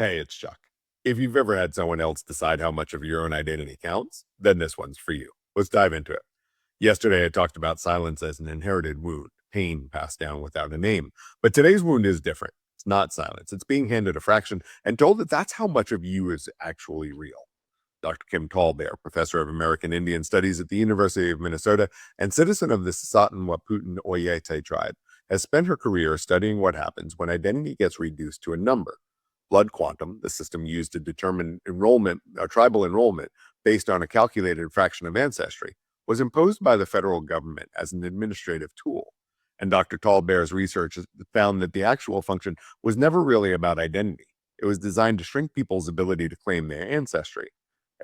Hey, it's Chuck. If you've ever had someone else decide how much of your own identity counts, then this one's for you. Let's dive into it. Yesterday, I talked about silence as an inherited wound, pain passed down without a name. But today's wound is different. It's not silence, it's being handed a fraction and told that that's how much of you is actually real. Dr. Kim TallBear, professor of American Indian Studies at the University of Minnesota and citizen of the Sisseton Waputun Oyate tribe, has spent her career studying what happens when identity gets reduced to a number. Blood quantum, the system used to determine tribal enrollment based on a calculated fraction of ancestry, was imposed by the federal government as an administrative tool. And Dr. Tallbear's research has found that the actual function was never really about identity. It was designed to shrink people's ability to claim their ancestry.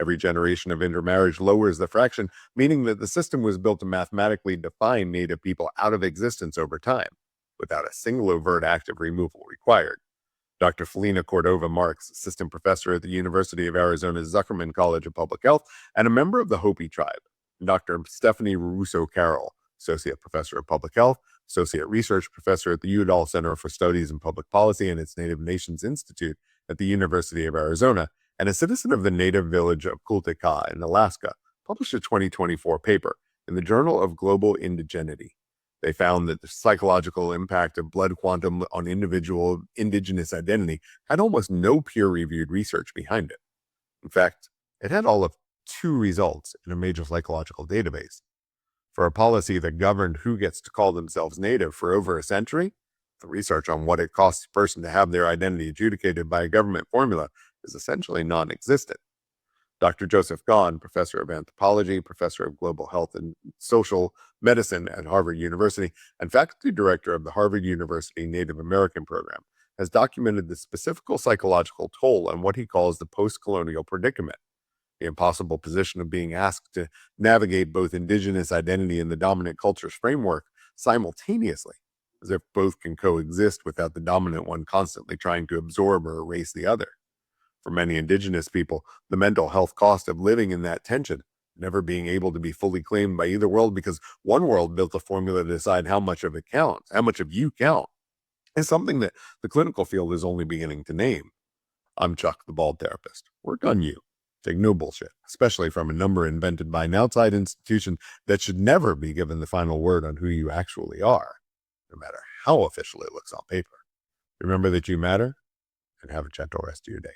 Every generation of intermarriage lowers the fraction, meaning that the system was built to mathematically define Native people out of existence over time, without a single overt act of removal required. Dr. Felina Cordova Marks, assistant professor at the University of Arizona's Zuckerman College of Public Health and a member of the Hopi tribe, and Dr. Stephanie Russo Carroll, associate professor of public health, associate research professor at the Udall Center for Studies in Public Policy and its Native Nations Institute at the University of Arizona, and a citizen of the native village of Kultika in Alaska, published a 2024 paper in the Journal of Global Indigeneity. They found that the psychological impact of blood quantum on individual indigenous identity had almost no peer-reviewed research behind it. In fact, it had all of two results in a major psychological database. For a policy that governed who gets to call themselves Native for over a century, the research on what it costs a person to have their identity adjudicated by a government formula is essentially non-existent. Dr. Joseph Gahn, professor of anthropology, professor of global health and social medicine at Harvard University, and faculty director of the Harvard University Native American program, has documented the specific psychological toll on what he calls the post-colonial predicament, the impossible position of being asked to navigate both indigenous identity and the dominant culture's framework simultaneously, as if both can coexist without the dominant one constantly trying to absorb or erase the other. For many indigenous people, the mental health cost of living in that tension, never being able to be fully claimed by either world because one world built a formula to decide how much of it counts, how much of you count, is something that the clinical field is only beginning to name. I'm Chuck, the bald therapist. Work on you. Take no bullshit, especially from a number invented by an outside institution that should never be given the final word on who you actually are, no matter how official it looks on paper. Remember that you matter, and have a gentle rest of your day.